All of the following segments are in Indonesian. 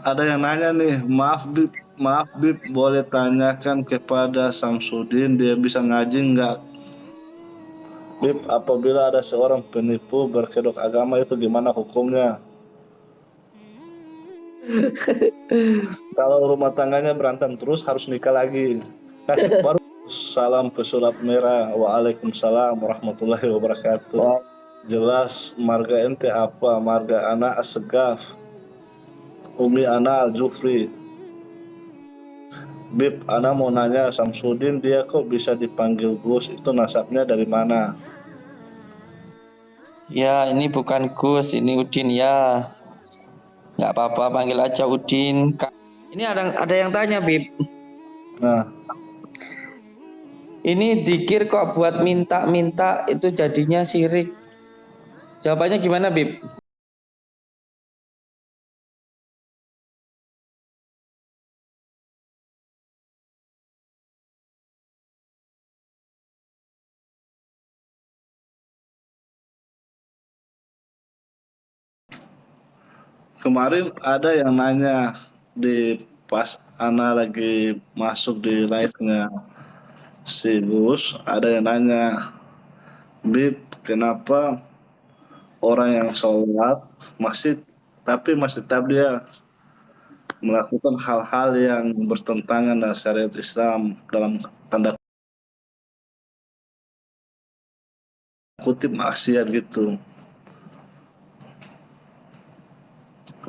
Ada yang nanya nih, maaf Bib, boleh tanyakan kepada Samsudin, dia bisa ngaji nggak? Bib, apabila ada seorang penipu berkedok agama itu gimana hukumnya? Kalau rumah tangganya berantem terus harus nikah lagi. Kasih baru. Salam pesulap merah. Waalaikumsalam warahmatullahi wabarakatuh. Jelas marga ente apa? Marga anak Assegaf. Umi Ana Al-Jufri. Bib, Ana mau nanya Samsudin dia kok bisa dipanggil Gus, itu nasabnya dari mana? Ya, ini bukan Gus, ini Udin ya. Nggak apa-apa, panggil aja Udin. Ini ada yang tanya, Bib. Nah, Ini dikir kok buat minta-minta itu jadinya syirik. Jawabannya gimana, Bib? kemarin ada yang nanya di pas Ana lagi masuk di live-nya si Gus, ada yang nanya, Bib, kenapa orang yang sholat masih masih tetap dia melakukan hal-hal yang bertentangan dengan syariat Islam dalam tanda kutip maksiat gitu.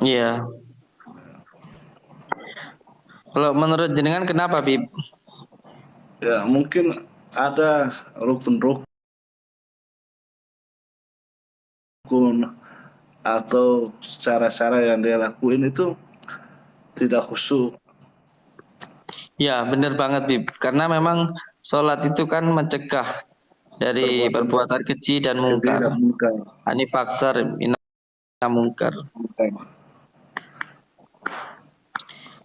Iya. Kalau menurut jenengan kenapa, Bib? Ya mungkin ada rukun-rukun atau cara-cara yang dia lakuin itu tidak khusyuk. Ya, benar banget, Bib. Karena memang sholat itu kan mencegah dari Perbuatan perbuatan keji dan keji mungkar. dan munkar. Ani faksar ina mungkar.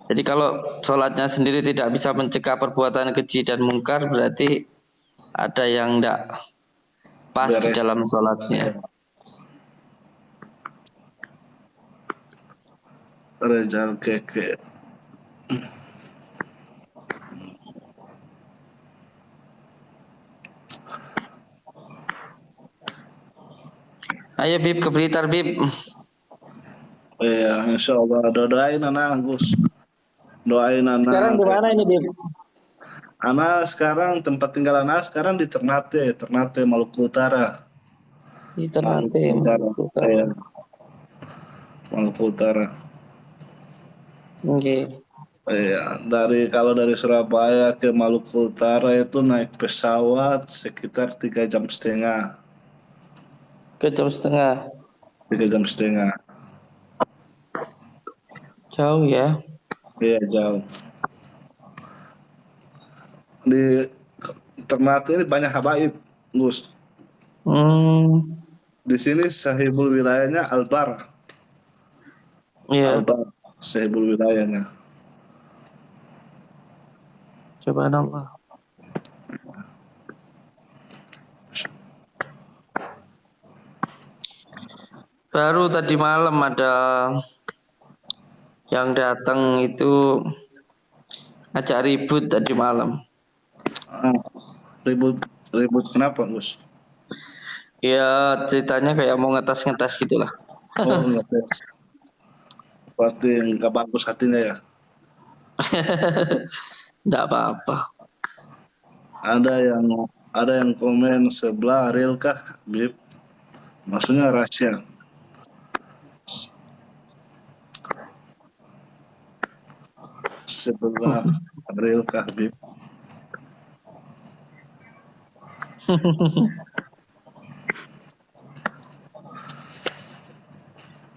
Jadi kalau sholatnya sendiri tidak bisa mencegah perbuatan keji dan mungkar, berarti ada yang tidak pas di Beres. dalam sholatnya. Rejal keke. Ayo Bib ke Blitar Bib. Iya, insya Allah. Doain anak Gus. Doain Sekarang anak. di mana ini Bib? Anak sekarang tempat tinggal anak sekarang di Ternate, Ternate Maluku Utara. Di Ternate, Maluku Utara. Iya, Maluku Utara. Oke. Iya, kalau dari Surabaya ke Maluku Utara itu naik pesawat sekitar 3 jam setengah. 3 jam setengah. 3 jam setengah. Jauh ya. Iya, jauh. Di Ternate ini banyak habaib, Gus. Hmm, Di sini sahibul wilayahnya Albar. iya. Albar, sahibul wilayahnya. Subhanallah. Baru tadi malam ada yang datang itu ajak ribut tadi malam. Ah, ribut ribut kenapa, Gus? Ya ceritanya kayak mau ngetas-ngetas gitulah. Oh, enggak. Berarti nggak bagus hatinya ya. Enggak apa-apa. Ada yang komen sebelah real kah, Bib? Maksudnya rahasia. Sebelah real kah, Bib?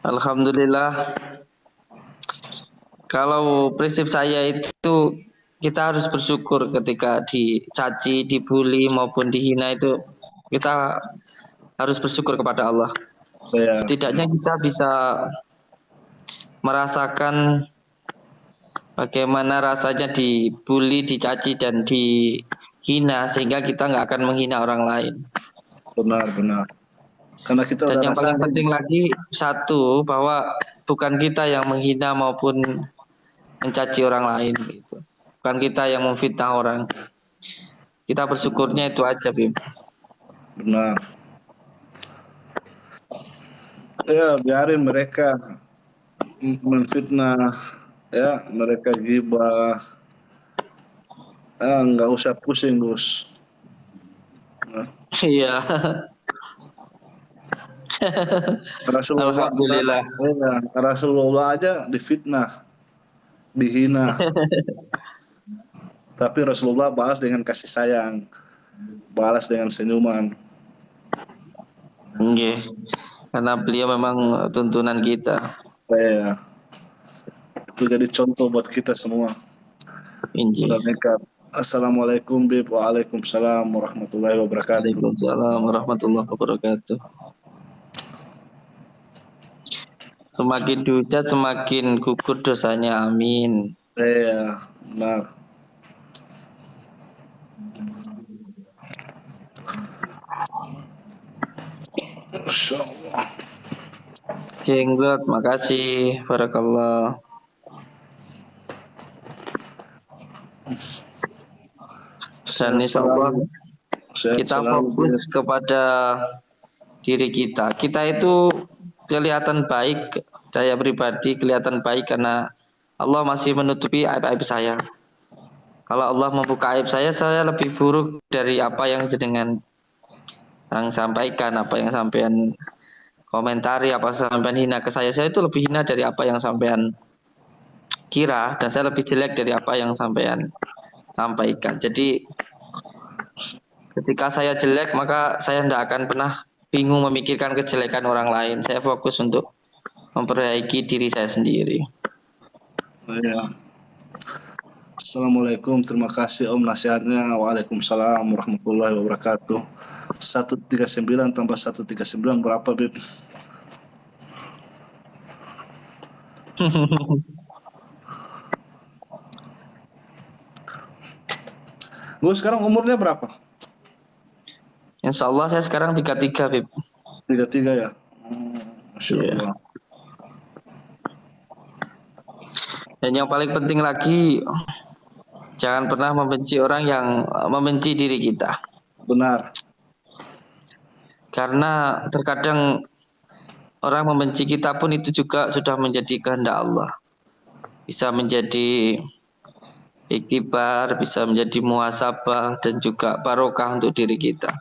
Alhamdulillah. Kalau prinsip saya itu kita harus bersyukur ketika dicaci, dibully maupun dihina itu kita harus bersyukur kepada Allah. Ya, Setidaknya kita bisa merasakan bagaimana rasanya dibully, dicaci dan dihina sehingga kita nggak akan menghina orang lain. benar. Karena kita Dan udah yang paling rasain. penting lagi satu, bahwa bukan kita yang menghina maupun mencaci orang lain gitu. Bukan kita yang memfitnah orang. Kita bersyukurnya itu aja, Bim. Benar. Ya, biarin mereka menfitnah, ya, mereka gibah. Nggak usah pusing, Gus. Nah, Iya. Rasulullah, Alhamdulillah. ya, Rasulullah aja difitnah, dihina. Tapi Rasulullah balas dengan kasih sayang, balas dengan senyuman. Nggih. Karena beliau memang tuntunan kita. Ya, itu jadi contoh buat kita semua. Injih. Udah nekat. Assalamualaikum Bib. Waalaikumsalam warahmatullahi wabarakatuh. Waalaikumsalam warahmatullahi wabarakatuh. Semakin dihujat semakin gugur dosanya. Amin. Ya, benar. Masya Allah. Jenggot, makasih. Barakallah. Dan Sehat insya Allah selalu. Sehat kita selalu, fokus Bib. kepada diri kita. Kita itu kelihatan baik, saya pribadi kelihatan baik karena Allah masih menutupi aib-aib saya. Kalau Allah membuka aib saya lebih buruk dari apa yang jenengan yang sampaikan, apa yang sampean komentari, apa sampean hina ke saya itu lebih hina dari apa yang sampean kira, dan saya lebih jelek dari apa yang sampean sampaikan. Jadi ketika saya jelek, maka saya tidak akan pernah bingung memikirkan kejelekan orang lain. Saya fokus untuk memperbaiki diri saya sendiri. Ya. Assalamualaikum, terima kasih Om nasihatnya. Waalaikumsalam warahmatullahi wabarakatuh. 139 tambah 139 berapa, Bib? Gue sekarang umurnya berapa? Insya Allah saya sekarang 33, Bib. 33 ya? Masya Iya. Allah. Dan yang paling penting lagi, jangan pernah membenci orang yang membenci diri kita. Benar. Karena terkadang orang membenci kita pun itu juga sudah menjadi kehendak Allah. Bisa menjadi iktibar, bisa menjadi muhasabah, dan juga barokah untuk diri kita.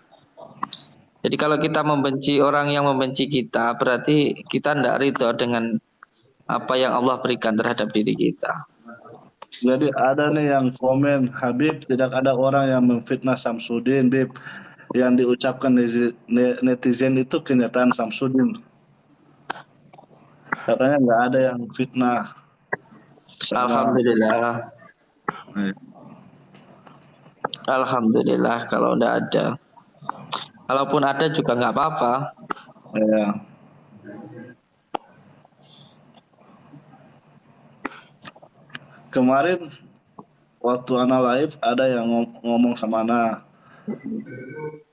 Jadi kalau kita membenci orang yang membenci kita, berarti kita tidak ridho dengan apa yang Allah berikan terhadap diri kita. Jadi ada nih yang komen, Habib, tidak ada orang yang memfitnah Samsudin, Bib. Yang diucapkan netizen itu kenyataan Samsudin. Katanya nggak ada yang fitnah sama. Alhamdulillah. Alhamdulillah kalau tidak ada. Kalaupun ada juga nggak apa-apa. Ya. Kemarin waktu Ana live ada yang ngomong sama Ana.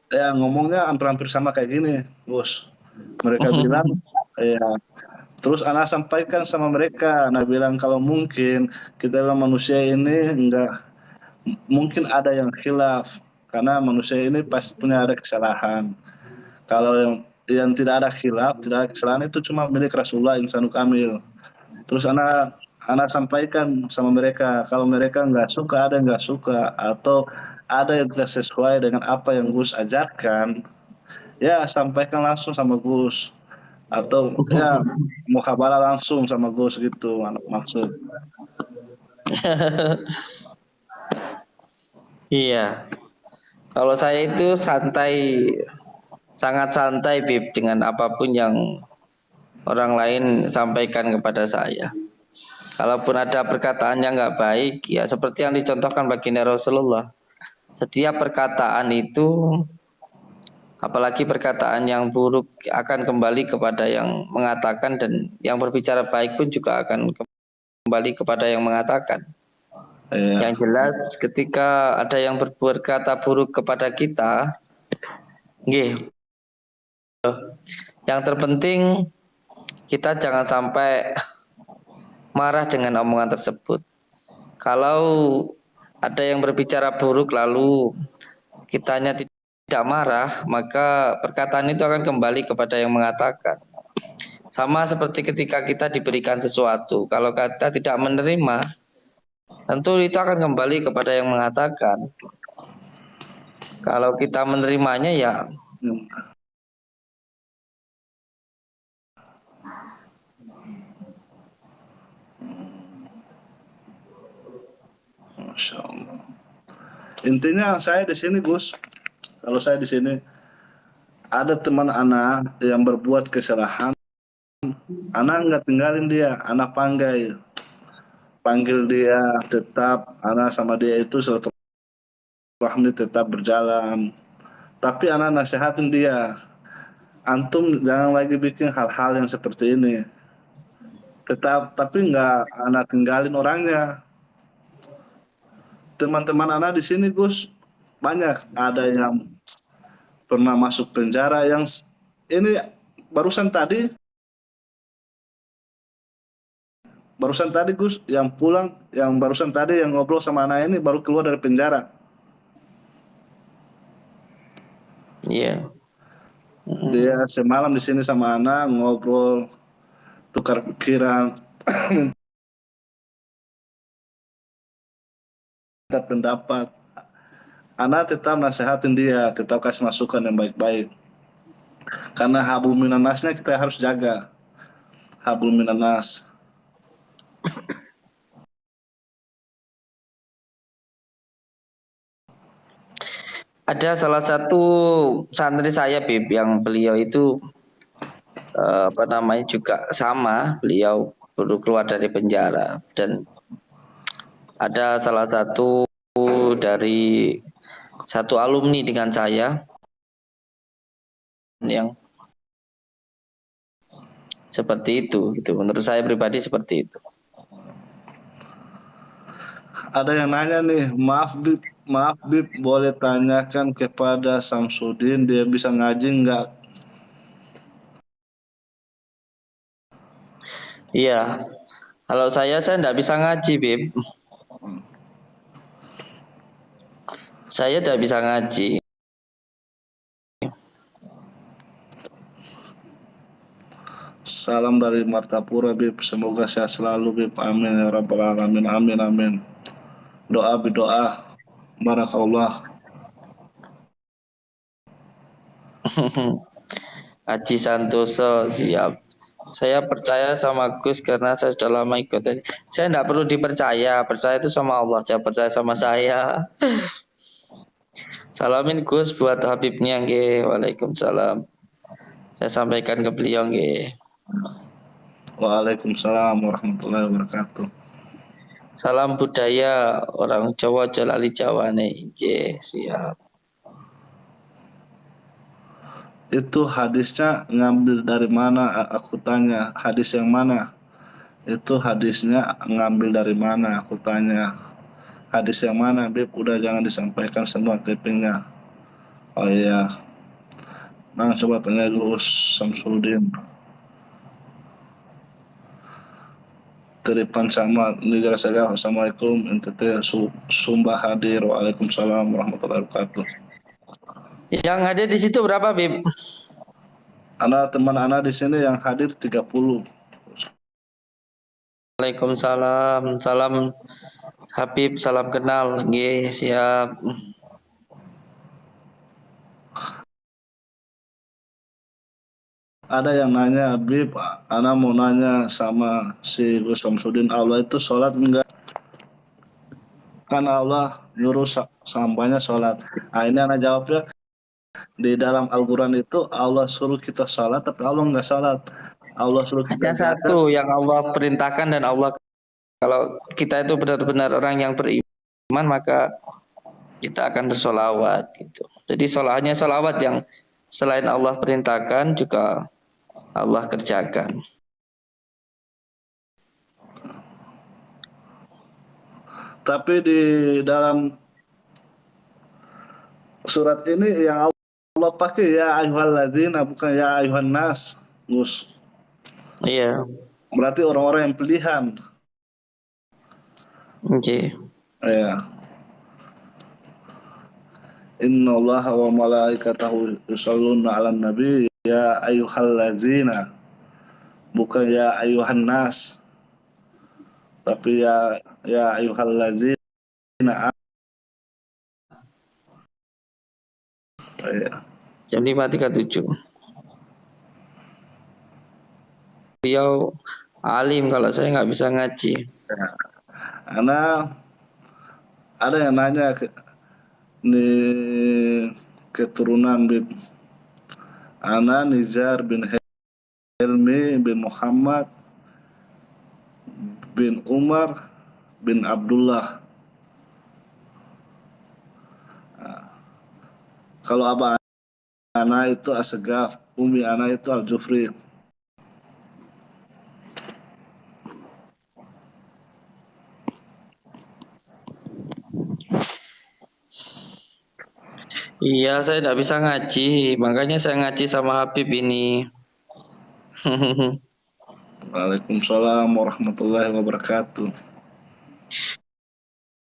Ya ngomongnya hampir-hampir sama kayak gini, Bos. Mereka bilang, ya. Terus Ana sampaikan sama mereka, Ana bilang kalau mungkin kita bilang manusia ini enggak mungkin ada yang khilaf karena manusia ini pasti punya ada kesalahan. Kalau yang tidak ada khilaf, tidak ada kesalahan itu cuma milik Rasulullah Insanul Kamil. Terus anak sampaikan sama mereka, kalau mereka nggak suka, ada yang nggak suka, atau ada yang tidak sesuai dengan apa yang Gus ajarkan, ya sampaikan langsung sama Gus. Atau ya mukabalah langsung sama Gus gitu, maksud. Iya. Kalau saya itu santai, sangat santai, Bib, dengan apapun yang orang lain sampaikan kepada saya. Kalaupun ada perkataan yang nggak baik, ya seperti yang dicontohkan baginda Rasulullah. Setiap perkataan itu, apalagi perkataan yang buruk, akan kembali kepada yang mengatakan, dan yang berbicara baik pun juga akan kembali kepada yang mengatakan. Ya. Yang jelas ketika ada yang berkata buruk kepada kita, nggih, Yang terpenting kita jangan sampai marah dengan omongan tersebut. Kalau ada yang berbicara buruk lalu kitanya tidak marah, maka perkataan itu akan kembali kepada yang mengatakan. Sama seperti ketika kita diberikan sesuatu, kalau kita tidak menerima, tentu itu akan kembali kepada yang mengatakan. Kalau kita menerimanya ya Masya Allah. Intinya saya di sini Gus, kalau saya di sini ada teman anak yang berbuat kesalahan, anak nggak tinggalin dia, anak panggil dia, tetap anak sama dia itu silaturahmi tetap berjalan. Tapi anak nasihatin dia, antum jangan lagi bikin hal-hal yang seperti ini. Tapi nggak anak tinggalin orangnya. Teman-teman anak di sini Gus banyak, ada yang pernah masuk penjara, yang ini barusan tadi Gus yang pulang, yang barusan tadi yang ngobrol sama anak ini baru keluar dari penjara. iya. Dia semalam di sini sama anak ngobrol, tukar pikiran, pendapat. Anak tetap nasihatin dia, tetap kasih masukan yang baik-baik. Karena hablum minannasnya kita harus jaga. Hablum minannas. Ada salah satu santri saya, Bib, yang beliau itu juga sama, beliau baru keluar dari penjara dan ada salah satu dari satu alumni dengan saya yang seperti itu gitu. Menurut saya pribadi seperti itu. Ada yang nanya nih, maaf Bib, boleh tanyakan kepada Samsudin, dia bisa ngaji nggak? Iya. Kalau saya tidak bisa ngaji, Bib. Saya tidak bisa ngaji. Salam dari Martapura Bib, semoga sehat selalu Bib, amin ya rabbal alamin, amin amin. Doa, barakallah. Haji Santoso, siap. Saya percaya sama Gus karena saya sudah lama ikut. Saya tidak perlu dipercaya, percaya itu sama Allah, jangan percaya sama saya. Salamin Gus buat Habibnya, nggih. Waalaikumsalam. Saya sampaikan ke beliau, nggih. Waalaikumsalam warahmatullahi wabarakatuh. Salam budaya orang Jawa, Jalali Jawa nih, siap. Itu hadisnya ngambil dari mana? Aku tanya, hadis yang mana? Itu hadisnya ngambil dari mana? Aku tanya, hadis yang mana Bib? Udah jangan disampaikan semua tapingnya. Oh iya, nah coba tanya dulu Samsudin. Teripan sama negara saya. Assalamualaikum, NTT Sumba hadir. Waalaikumsalam warahmatullahi wabarakatuh. Yang hadir di situ berapa, Bib? Teman anak di sini yang hadir 30. Waalaikumsalam. Salam Habib, salam kenal, nggih, siap. Ada yang nanya, Bib, Ana mau nanya sama si Gus Samsudin, Allah itu sholat enggak? Kan Allah nyuruh sambanya sholat. Nah ini Ana jawabnya, di dalam Al-Quran itu Allah suruh kita sholat, tapi Allah enggak sholat. Allah suruh kita Hanya zakat. satu yang Allah perintahkan dan Allah, kalau kita itu benar-benar orang yang beriman, maka kita akan bersolawat gitu. Jadi hanya solawat yang selain Allah perintahkan juga Allah kerjakan. Tapi di dalam surat ini yang Allah pakai ya ayyuhalladzina bukan ya ayyuhan nas, Gus. Iya. Berarti orang-orang yang pilihan. Oke. Ya. Inna Allah wa malaikatahu yusholluna 'alan nabi ya ayyuhalladzina bukan ya ayyuhan nas tapi ya ayyuhalladzina. Ya. Jam 5.37. Beliau alim, kalau saya nggak bisa ngaji. Karena ada yang nanya nih keturunan Bib. Ana Nizar bin Helmi bin Muhammad bin Umar bin Abdullah. Kalau abah ana itu Asegaf, umi ana itu Al-Jufri. Iya, saya nggak bisa ngaji, makanya saya ngaji sama Habib ini. Waalaikumsalam warahmatullahi wabarakatuh.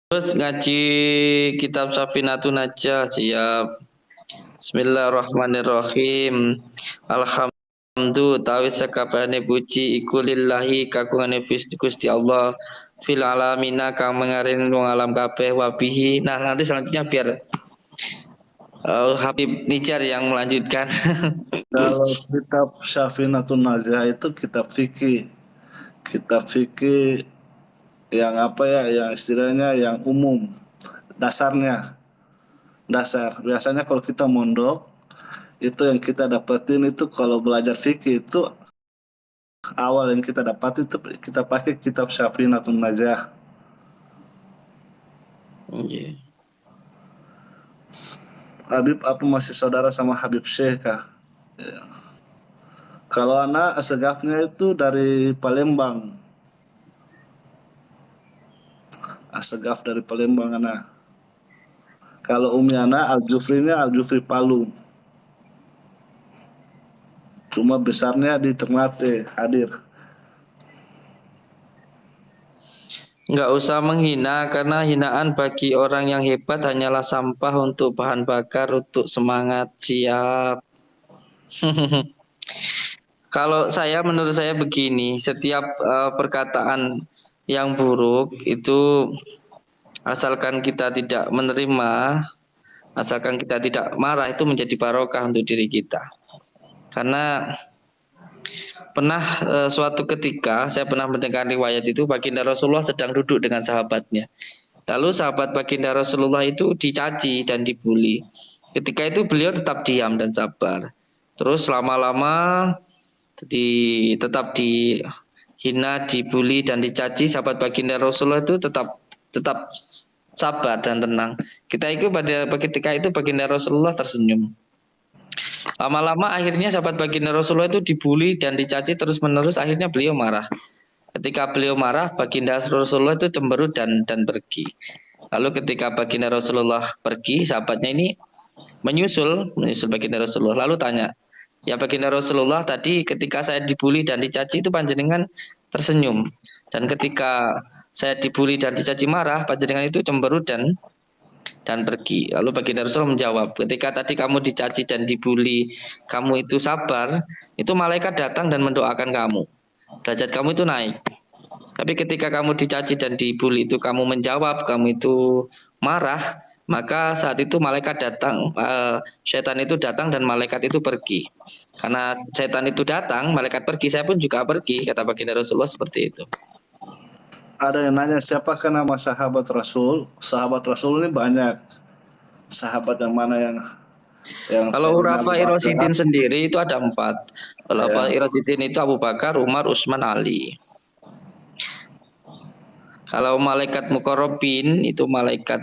Terus ngaji kitab Safinatun Najah, siap. Bismillahirrahmanirrahim. Alhamdulillah tawi sakabehane puji iku lillahi kagungane Gusti Allah fil alamina kang mengaring wong alam kabeh wabihi. Nah, nanti selanjutnya biar Habib Nijar yang melanjutkan. Kalau kitab Syafinatun Najah itu kitab fikih. Kitab fikih yang apa ya, yang istilahnya yang umum. Dasarnya, dasar. Biasanya kalau kita mondok, itu yang kita dapetin itu kalau belajar fikih itu awal yang kita dapat itu kita pakai kitab Syafinatun Najah. Oke. Habib apa masih saudara sama Habib Syekh kah? Ya. Kalau anak asegafnya itu dari Palembang. Asegaf dari Palembang anak. Kalau umi anak Al-Jufrinya Al-Jufri Palu. Cuma besarnya di Ternate hadir. Nggak usah menghina, karena hinaan bagi orang yang hebat hanyalah sampah untuk bahan bakar untuk semangat. Siap. Kalau saya, menurut saya begini, setiap perkataan yang buruk itu asalkan kita tidak menerima, asalkan kita tidak marah, itu menjadi barokah untuk diri kita. Karena pernah suatu ketika saya pernah mendengar riwayat itu, baginda Rasulullah sedang duduk dengan sahabatnya. Lalu sahabat baginda Rasulullah itu dicaci dan dibully. Ketika itu beliau tetap diam dan sabar. Terus lama-lama tetap dihina, dibully dan dicaci, sahabat baginda Rasulullah itu tetap sabar dan tenang. Ketika itu baginda Rasulullah tersenyum. Lama-lama akhirnya sahabat baginda Rasulullah itu dibully dan dicaci terus-menerus, akhirnya beliau marah. Ketika beliau marah, baginda Rasulullah itu cemberut dan pergi. Lalu ketika baginda Rasulullah pergi, sahabatnya ini menyusul baginda Rasulullah. Lalu tanya, ya baginda Rasulullah, tadi ketika saya dibully dan dicaci itu panjenengan tersenyum. Dan ketika saya dibully dan dicaci marah, panjenengan itu cemberut dan pergi. Lalu baginda Rasulullah menjawab, ketika tadi kamu dicaci dan dibully, kamu itu sabar, itu malaikat datang dan mendoakan kamu. Derajat kamu itu naik. Tapi ketika kamu dicaci dan dibully itu kamu menjawab, kamu itu marah, maka saat itu malaikat datang, setan itu datang dan malaikat itu pergi. Karena setan itu datang, malaikat pergi, saya pun juga pergi, kata baginda Rasulullah seperti itu. Ada yang nanya siapakah nama sahabat Rasul? Sahabat Rasul ini banyak. Sahabat yang mana yang kalau Khulafa'i Rasyidin sendiri itu ada 4. Khulafa'i Rasyidin itu Abu Bakar, Umar, Utsman, Ali. Kalau malaikat muqarrabin itu malaikat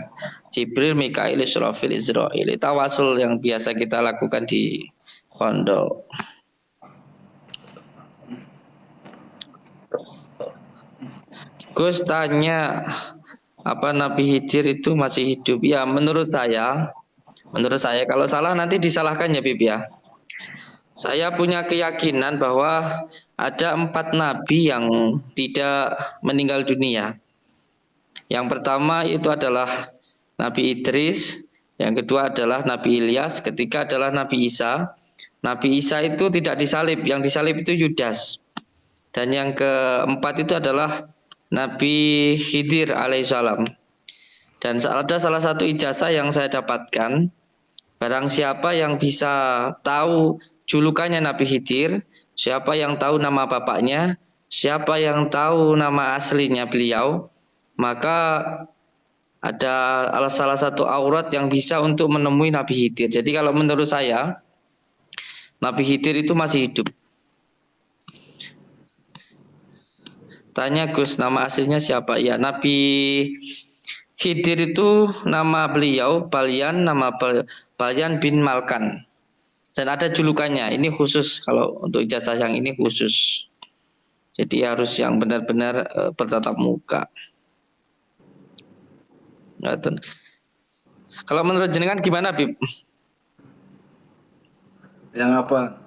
Jibril, Mikail, Israfil, Israil. Tawasul yang biasa kita lakukan di pondok. Gus tanya, apa Nabi Khidir itu masih hidup? Ya, menurut saya Menurut saya, kalau salah nanti disalahkan ya Bib ya. Saya punya keyakinan bahwa ada 4 nabi yang tidak meninggal dunia. Yang pertama itu adalah Nabi Idris, yang kedua adalah Nabi Ilyas, ketiga adalah Nabi Isa. Nabi Isa itu tidak disalib, yang disalib itu Yudas. Dan yang keempat itu adalah Nabi Khidir alaihissalam. Dan ada salah satu ijazah yang saya dapatkan, barang siapa yang bisa tahu julukannya Nabi Khidir, siapa yang tahu nama bapaknya, siapa yang tahu nama aslinya beliau, maka ada salah satu aurat yang bisa untuk menemui Nabi Khidir. Jadi kalau menurut saya, Nabi Khidir itu masih hidup. Tanya Gus, nama aslinya siapa? Ya, Nabi Khidir itu nama beliau Balyan bin Malkan. Dan ada julukannya. Ini khusus, kalau untuk ijazah yang ini khusus. Jadi harus yang benar-benar bertatap muka. Kalau menurut jenengan gimana, Bib? Yang apa?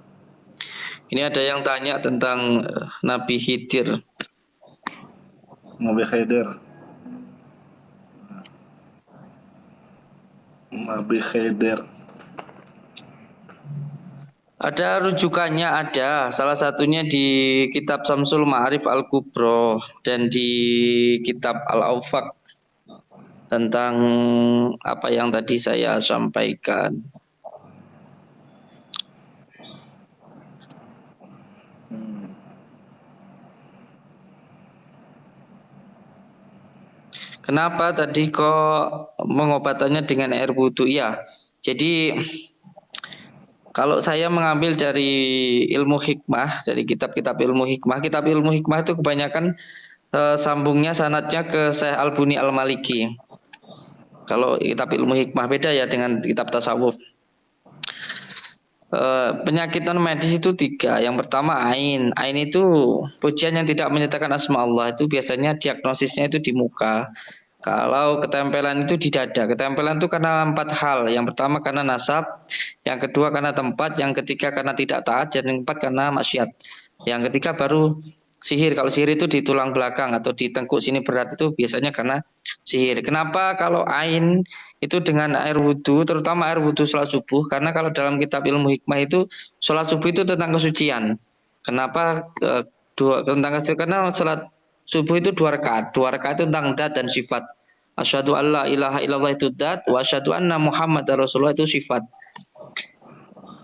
Ini ada yang tanya tentang Nabi Khidir. Nabi Khidir. Nabi Khidir. Ada rujukannya, ada. Salah satunya di kitab Samsul Ma'arif Al-Kubro dan di kitab Al-Aufaq tentang apa yang tadi saya sampaikan. Kenapa tadi kok mengobatannya dengan air wudhu? Ya, jadi kalau saya mengambil dari ilmu hikmah, dari kitab-kitab ilmu hikmah itu kebanyakan sambungnya sanadnya ke Syekh Al-Buni Al-Maliki. Kalau kitab ilmu hikmah beda ya dengan kitab tasawuf. Penyakit non medis itu 3. Yang pertama ain. Ain itu pujian yang tidak menyatakan asma Allah, itu biasanya diagnosisnya itu di muka. Kalau ketempelan itu di dada. Ketempelan itu karena 4 hal. Yang pertama karena nasab, yang kedua karena tempat, yang ketiga karena tidak taat, dan yang keempat karena maksiat. Yang ketiga baru sihir. Kalau sihir itu di tulang belakang atau di tengkuk sini berat, itu biasanya karena sihir. Kenapa kalau ain itu dengan air wudhu, terutama air wudhu sholat subuh? Karena kalau dalam kitab ilmu hikmah itu sholat subuh itu tentang kesucian. Kenapa tentang kesucian? Karena sholat subuh itu 2 rakaat. 2 rakaat itu tentang dat dan sifat. Asyhadu alla ilaha illallah itu dat, wa asyhadu anna Muhammadar Rasulullah itu sifat.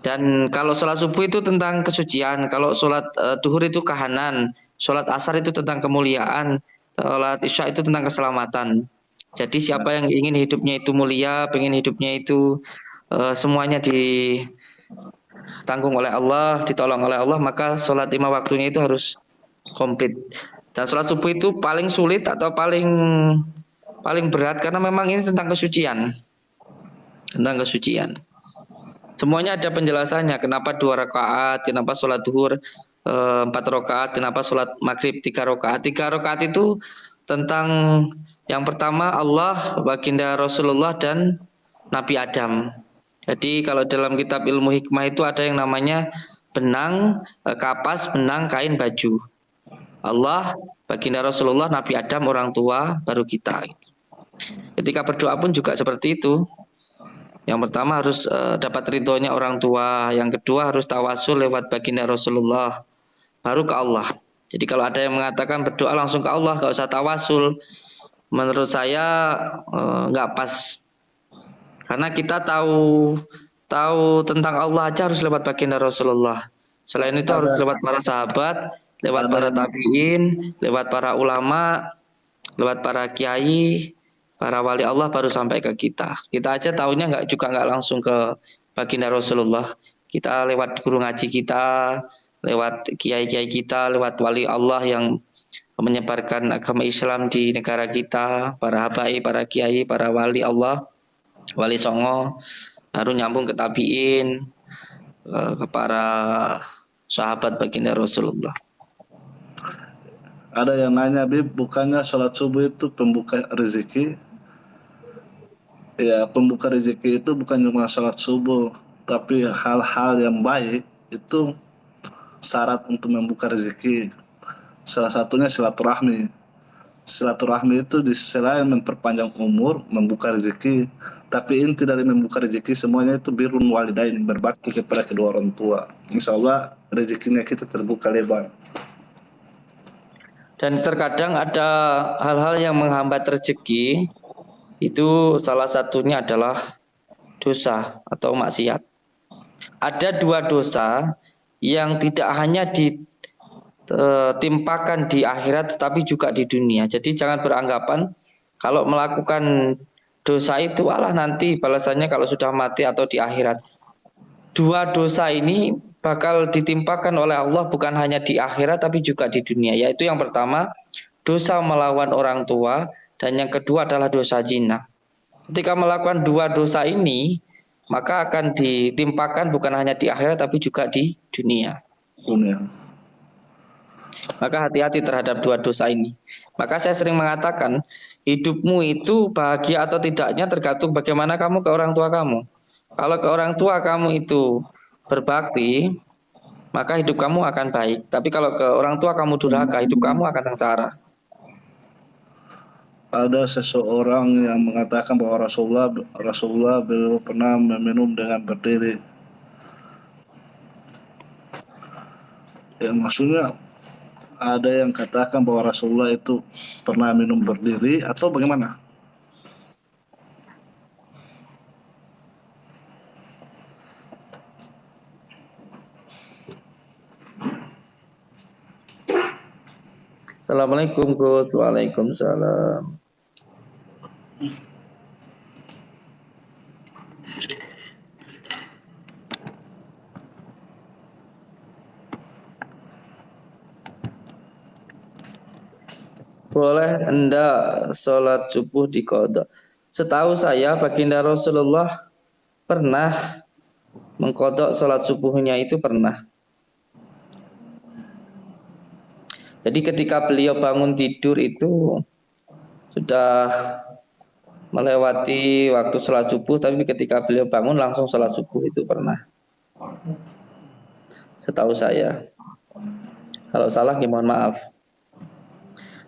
Dan kalau sholat subuh itu tentang kesucian, kalau sholat duhur itu kahanan, sholat asar itu tentang kemuliaan, sholat isya itu tentang keselamatan. Jadi siapa yang ingin hidupnya itu mulia, pengen hidupnya itu semuanya ditanggung oleh Allah, ditolong oleh Allah, maka sholat 5 waktunya itu harus komplit. Dan sholat subuh itu paling sulit atau paling berat karena memang ini tentang kesucian. Tentang kesucian. Semuanya ada penjelasannya. Kenapa 2 rakaat, kenapa sholat duhur 4 rakaat, kenapa sholat maghrib 3 rakaat. 3 rakaat itu tentang yang pertama Allah, baginda Rasulullah, dan Nabi Adam. Jadi kalau dalam kitab ilmu hikmah itu ada yang namanya benang, kapas, benang, kain, baju. Allah, baginda Rasulullah, Nabi Adam, orang tua, baru kita. Ketika berdoa pun juga seperti itu. Yang pertama harus dapat ridhonya orang tua. Yang kedua harus tawasul lewat baginda Rasulullah. Baru ke Allah. Jadi kalau ada yang mengatakan berdoa langsung ke Allah, gak usah tawasul, menurut saya nggak pas. Karena kita tahu tentang Allah aja harus lewat baginda Rasulullah. Selain itu harus lewat para sahabat, lewat para tabi'in, lewat para ulama, lewat para kiai, para wali Allah, baru sampai ke kita. Kita aja tahunya nggak langsung ke baginda Rasulullah. Kita lewat guru ngaji kita, lewat kiai-kiai kita, lewat wali Allah yang menyebarkan agama Islam di negara kita, para habai, para kiai, para wali Allah, wali songo, baru nyambung ke tabiin, ke para sahabat baginda Rasulullah. Ada yang nanya, Bib, bukannya sholat subuh itu pembuka rezeki? Ya, pembuka rezeki itu bukan cuma sholat subuh, tapi hal-hal yang baik itu syarat untuk membuka rezeki. Salah satunya silaturahmi. Silaturahmi itu di sisi lain memperpanjang umur, membuka rezeki. Tapi inti dari membuka rezeki semuanya itu birrun walidain, berbakti kepada kedua orang tua. Insya Allah rezekinya kita terbuka lebar. Dan terkadang ada hal-hal yang menghambat rezeki, itu salah satunya adalah dosa atau maksiat. Ada dua dosa yang tidak hanya ditimpakan di akhirat tetapi juga di dunia. Jadi jangan beranggapan kalau melakukan dosa itu alah nanti balasannya kalau sudah mati atau di akhirat. Dua dosa ini bakal ditimpakan oleh Allah bukan hanya di akhirat tapi juga di dunia. Yaitu yang pertama, dosa melawan orang tua, dan yang kedua adalah dosa zina. Ketika melakukan dua dosa ini, maka akan ditimpakan bukan hanya di akhirat tapi juga di dunia. Dunia. Maka hati-hati terhadap dua dosa ini. Maka saya sering mengatakan, hidupmu itu bahagia atau tidaknya tergantung bagaimana kamu ke orang tua kamu. Kalau ke orang tua kamu itu berbakti, maka hidup kamu akan baik. Tapi kalau ke orang tua kamu durhaka, hidup kamu akan sengsara. Ada seseorang yang mengatakan bahwa Rasulullah beliau pernah meminum dengan berdiri. Ya, maksudnya ada yang katakan bahwa Rasulullah itu pernah minum berdiri atau bagaimana? Assalamualaikum Gus. Waalaikumsalam. Boleh enggak sholat subuh di qadha? Setahu saya baginda Rasulullah pernah mengkodok sholat subuhnya itu pernah. Jadi ketika beliau bangun tidur itu sudah melewati waktu sholat subuh, tapi ketika beliau bangun langsung sholat subuh itu pernah. Setahu saya. Kalau salah ya mohon maaf.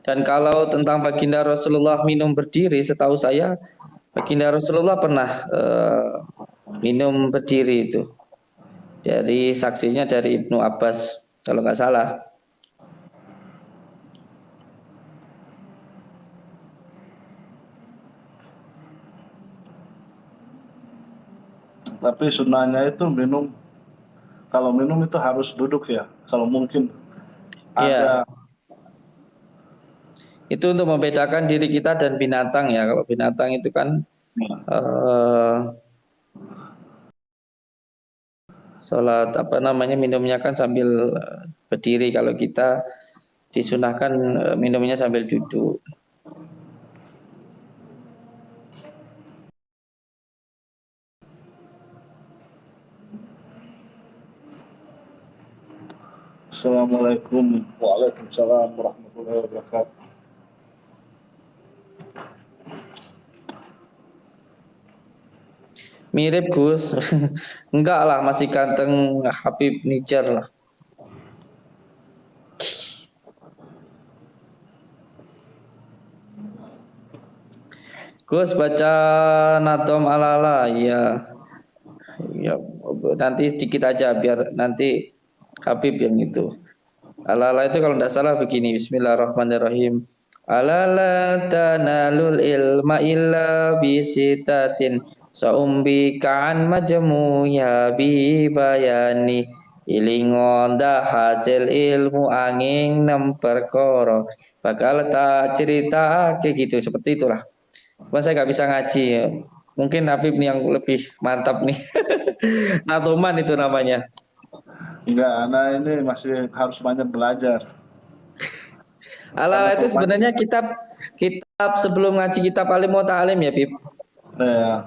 Dan kalau tentang baginda Rasulullah minum berdiri, setahu saya baginda Rasulullah pernah minum berdiri itu. Dari saksinya dari Ibnu Abbas kalau nggak salah. Tapi sunnahnya itu minum, kalau minum itu harus duduk ya. Kalau mungkin Iya, ada. itu untuk membedakan diri kita dan binatang ya. Kalau binatang itu kan eh, sholat apa namanya minumnya kan sambil berdiri. Kalau kita disunahkan minumnya sambil duduk. Assalamualaikum. Waalaikumsalam warahmatullahi wabarakatuh. Mirip Gus, enggak lah masih ganteng Habib Nijar lah. Gus baca Nadom Alala ya, ya nanti sedikit aja biar nanti Habib yang itu. Alala itu kalau tidak salah begini, Bismillahirrahmanirrahim. Alala tanalul ilma illa bisitatin saumbi kan majmu ya bi bayani ilingon dah hasil ilmu angin nem perkara bakal tak cerita kayak gitu seperti itulah. Cuma saya nggak bisa ngaji ya. Mungkin Habib nih yang lebih mantap nih. Natoman itu namanya. Enggak, anak ini masih harus banyak belajar. Karena Ala itu kalau banyak, sebenarnya kitab kitab sebelum ngaji kitab Alim wa Ta'alim ya, Bib. ya,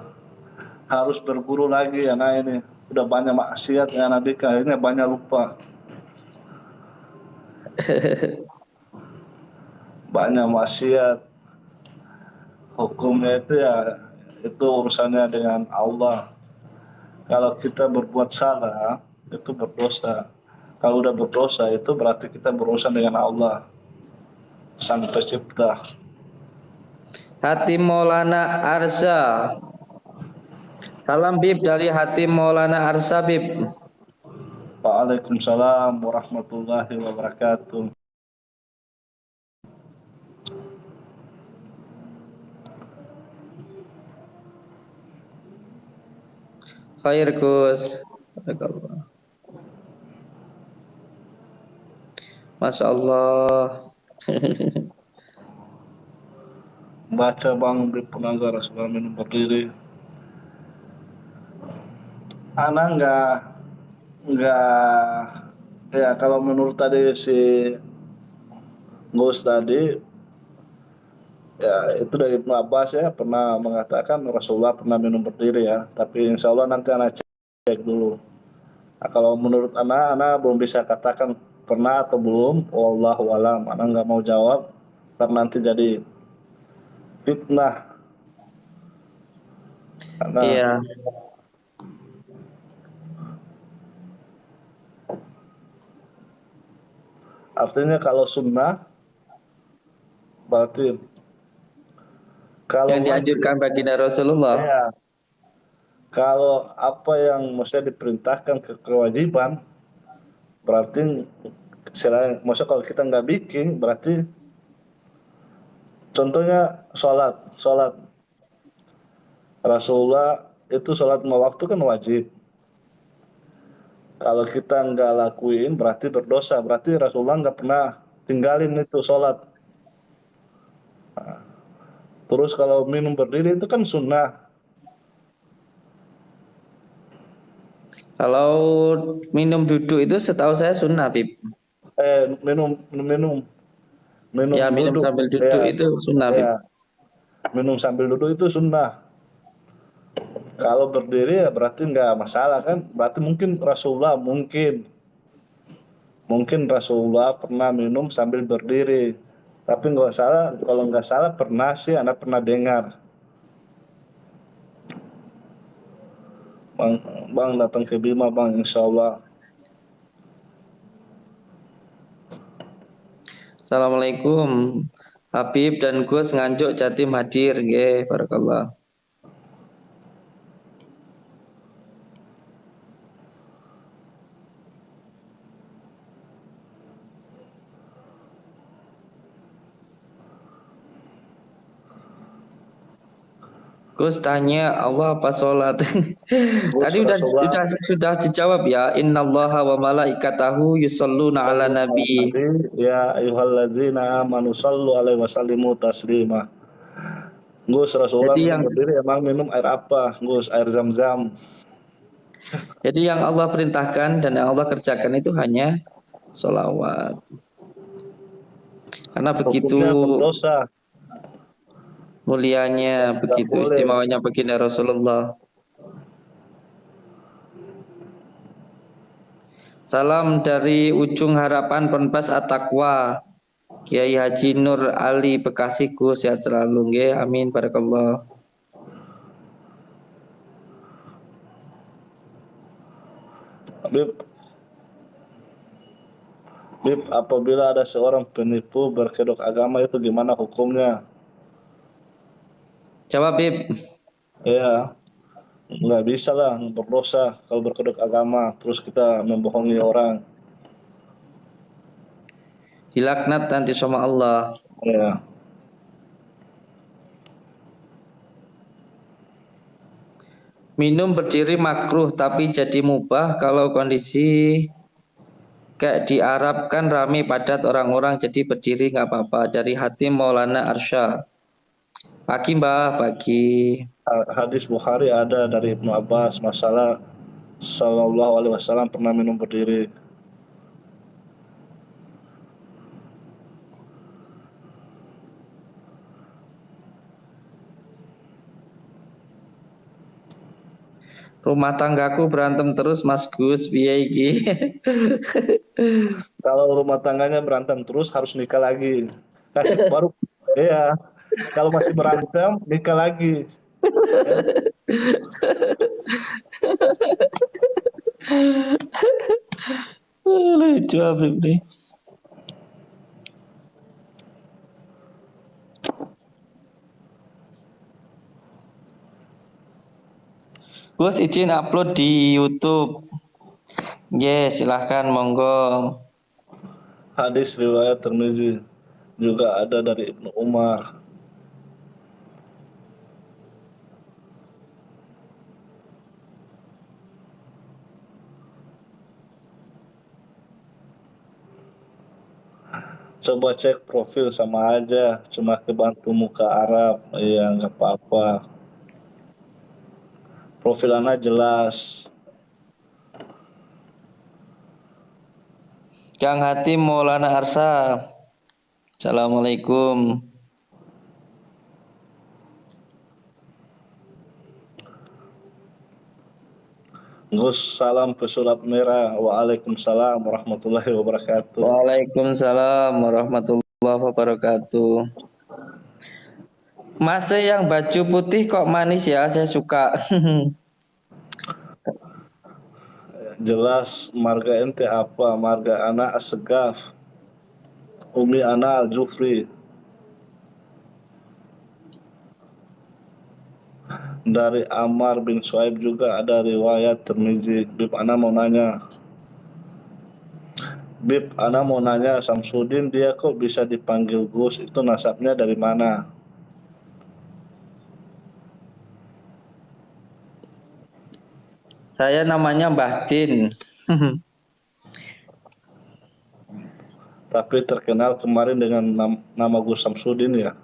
harus berguru lagi anak ini. Sudah banyak maksiat ya anak Dika, ini banyak lupa. Banyak maksiat. Hukumnya itu ya itu urusannya dengan Allah. Kalau kita berbuat salah, itu berdosa. Kalau udah berdosa, itu berarti kita berurusan dengan Allah, Sang Pencipta. Hatim Maulana Arsa. Salam Bib dari Hatim Maulana Arsa Bib. Waalaikumsalam warahmatullahi wabarakatuh. Khair Gus. Barakallah. Masya Allah. Baca Bang di Penanggar Rasulullah minum berdiri. Anak nggak ya kalau menurut tadi si Gus tadi ya itu dari Ibnu Abbas ya pernah mengatakan Rasulullah pernah minum berdiri ya, tapi insya Allah nanti anak cek dulu. Nah, kalau menurut anak belum bisa katakan pernah atau belum, wallahu alam. Anak nggak mau jawab karena nanti jadi fitnah. Karena Iya. artinya kalau sunnah berarti kalau Yang wajib dianjurkan baginda Rasulullah. ya kalau apa yang maksudnya diperintahkan ke kewajiban berarti selain maksudnya kalau kita nggak bikin berarti contohnya sholat Rasulullah itu sholat lima waktu kan wajib. Kalau kita nggak lakuin berarti berdosa, berarti Rasulullah nggak pernah tinggalin itu sholat. Terus kalau minum berdiri itu kan sunnah. Kalau minum duduk itu setahu saya sunnah Bib. Minum minum minum Ya minum duduk sambil duduk ya itu sunnah Bib. ya minum sambil duduk itu sunnah. Kalau berdiri ya berarti nggak masalah kan, berarti mungkin Rasulullah pernah minum sambil berdiri, tapi nggak salah, kalau nggak salah pernah sih anak pernah dengar bang bang datang ke Bima bang insya Allah. Assalamualaikum. Habib dan Gus Nganjuk Jatim hadir nggih, barakallah. Gus tanya Allah apa sholat? Gus Tadi Rasulullah sudah dijawab ya. Innallaha wa malaikatahu yusholluna ala nabi. Nabi ya ayyuhalladzina amanu sallu alaihi wasallimu taslima. Gus Rasulullah Jadi minum yang berdiri emang minum air apa Gus? Air zam-zam. jadi yang Allah perintahkan dan yang Allah kerjakan itu hanya sholawat. Karena begitu Hukumnya berdosa, mulianya, nggak begitu boleh. istimewanya baginda Rasulullah. Salam dari ujung harapan Ponpes At-Taqwa. Kiai Haji Nur Ali Bekasi Gus sehat selalu nggih. Amin barakallah. Habib, Bib, apabila ada seorang penipu berkedok agama itu gimana hukumnya? Jawab Bib. Ya, nggak bisa lah berdosa kalau berkedok agama terus kita membohongi orang. Dilaknat nanti sama Allah. Ya, Minum berdiri makruh tapi jadi mubah kalau kondisi kayak di Arab kan rame padat orang-orang jadi berdiri nggak apa-apa. Dari hati Maulana Arsya. Pagi Mbah, pagi. hadis Bukhari ada dari Ibnu Abbas masalah Sallallahu Alaihi Wasallam pernah minum berdiri. Rumah tanggaku berantem terus Mas Gus piye iki? Kalau rumah tangganya berantem terus harus nikah lagi. Kasih baru, iya. Kalau masih berantem nikah lagi. kan? Lucu Habib nih. Gus izin upload di YouTube. Yes, silahkan monggo. Hadis riwayat Tirmizi juga ada dari Ibnu Umar. Coba cek profil sama aja, cuma kebantu muka Arab, ya nggak apa-apa. Profil anak jelas. Kang Hatim Maulana Arsa. Assalamualaikum. Gus, salam ke Surat Merah. Waalaikumsalam warahmatullahi wabarakatuh. Waalaikumsalam warahmatullahi wabarakatuh. Mas yang baju putih kok manis ya, saya suka. Jelas marga ente apa? Marga anak Assegaf. Umi anak Al-Jufri. Dari Ammar bin Suhaib juga ada riwayat Tirmizi. Bib ana mau nanya. Bib ana mau nanya, Samsudin dia kok bisa dipanggil Gus? Itu nasabnya dari mana? Saya namanya Mbah Din. Tapi terkenal kemarin dengan nama Gus Samsudin ya.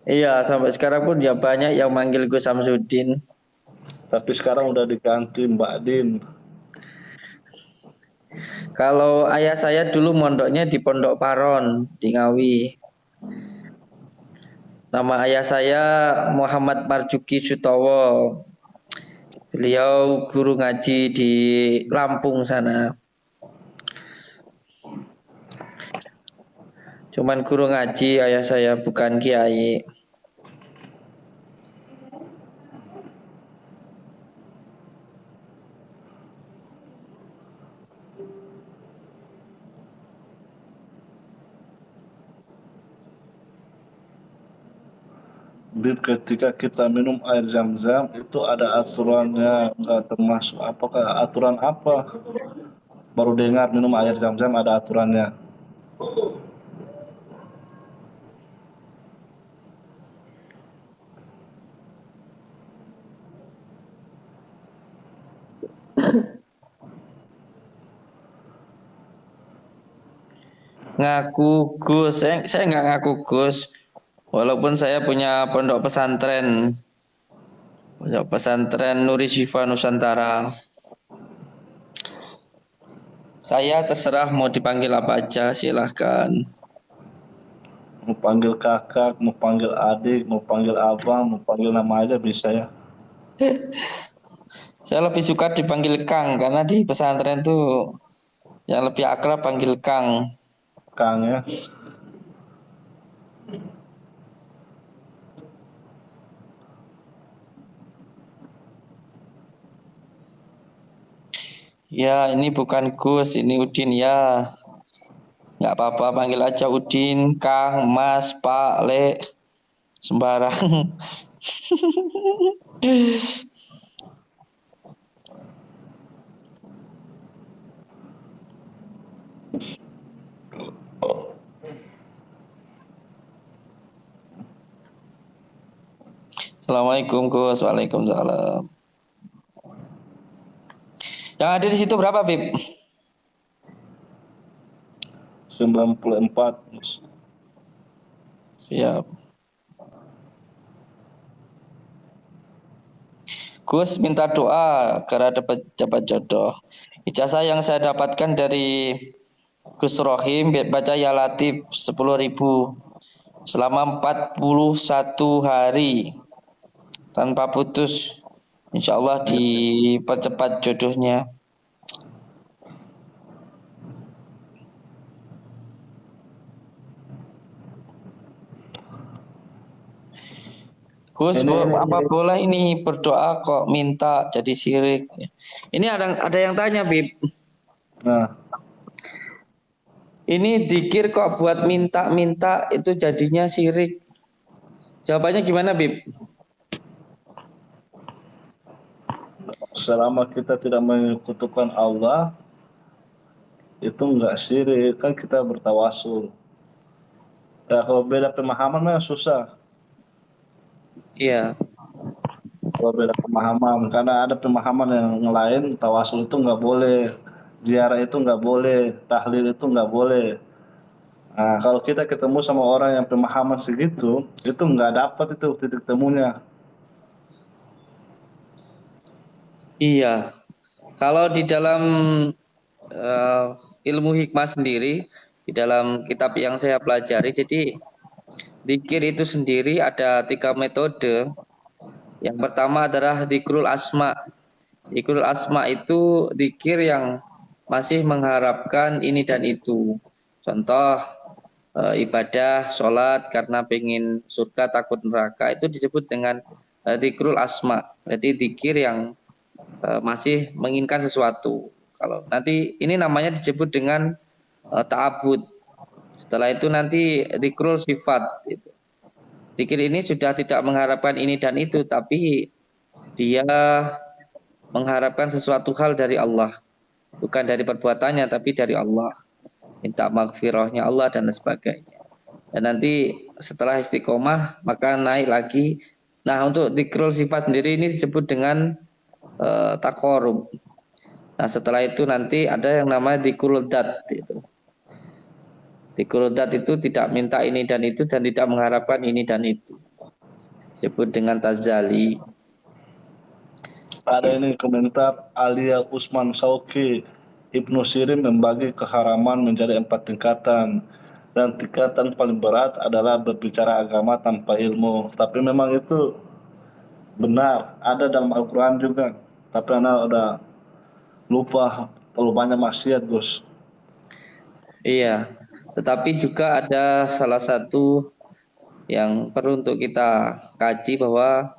Iya, sampai sekarang pun ya banyak yang manggil gue Samsudin. Tapi sekarang udah diganti Mbak Din. Kalau ayah saya dulu mondoknya di Pondok Paron di Ngawi. Nama ayah saya Muhammad Marjuki Sutowo. Beliau guru ngaji di Lampung sana. Cuman guru ngaji, ayah saya bukan kiai. Bib, ketika kita minum air zam-zam itu ada aturannya, nggak termasuk apakah aturan apa? Baru dengar minum air zam-zam ada aturannya. Ngaku Gus, saya nggak ngaku Gus. Walaupun saya punya pondok pesantren. Pondok pesantren Nuri Syifa Nusantara. Saya terserah mau dipanggil apa aja, silahkan. Mau panggil kakak, mau panggil adik, mau panggil abang, mau panggil nama aja bisa ya. Saya lebih suka dipanggil Kang karena di pesantren tuh yang lebih akrab panggil Kang. Kang ya. Ya, ini bukan Gus, ini Udin ya. Nggak apa-apa, panggil aja Udin, Kang, Mas, Pak, Le, sembarang. Assalamualaikum Gus, waalaikumsalam. Yang ada di situ berapa, Bib? 94. Siap. Gus minta doa agar dapat jodoh. Ijazah yang saya dapatkan dari Gus Rohim baca ya Latif 10.000 selama 41 hari tanpa putus. Insya Allah dipercepat jodohnya. Gus, Ini apa boleh ini berdoa kok minta jadi syirik? Ini ada yang tanya, Bib. nah, Ini dikir kok buat minta-minta itu jadinya syirik. Jawabannya gimana, Bib? selama kita tidak menyekutukan Allah, itu enggak syirik, kan kita bertawasul. Ya kalau beda pemahaman mah susah. Iya. Kalau beda pemahaman, karena ada pemahaman yang lain, tawasul itu nggak boleh, ziarah itu nggak boleh, tahlil itu nggak boleh. Nah, kalau kita ketemu sama orang yang pemahaman segitu, itu nggak dapat itu titik temunya. Iya. Kalau di dalam eh, ilmu hikmah sendiri, di dalam kitab yang saya pelajari, jadi zikir itu sendiri ada 3 metode. Yang pertama adalah zikrul asma. Zikrul asma itu zikir yang masih mengharapkan ini dan itu. Contoh ibadah, sholat karena pengen surga takut neraka itu disebut dengan zikrul asma. Jadi zikir yang masih menginginkan sesuatu. Kalau nanti ini namanya disebut dengan ta'abud. Setelah itu nanti zikrul sifat. Gitu. Zikir ini sudah tidak mengharapkan ini dan itu, tapi dia mengharapkan sesuatu hal dari Allah, bukan dari perbuatannya, tapi dari Allah. Minta maghfirahnya Allah dan sebagainya. Dan nanti setelah istiqomah maka naik lagi. Nah untuk zikrul sifat sendiri ini disebut dengan takorub. Nah setelah itu nanti ada yang namanya zikrul dat itu. Zikrul dat itu tidak minta ini dan itu dan tidak mengharapkan ini dan itu. Disebut dengan tazali. Ada ini komentar Alia Usman Sauki, Ibnu Sirin membagi keharaman menjadi 4 tingkatan. Dan tingkatan paling berat adalah berbicara agama tanpa ilmu. Tapi memang itu benar, ada dalam Al-Quran juga. Tapi anak udah lupa, terlalu banyak maksiat, Gus. Iya, tetapi juga ada salah satu yang perlu untuk kita kaji bahwa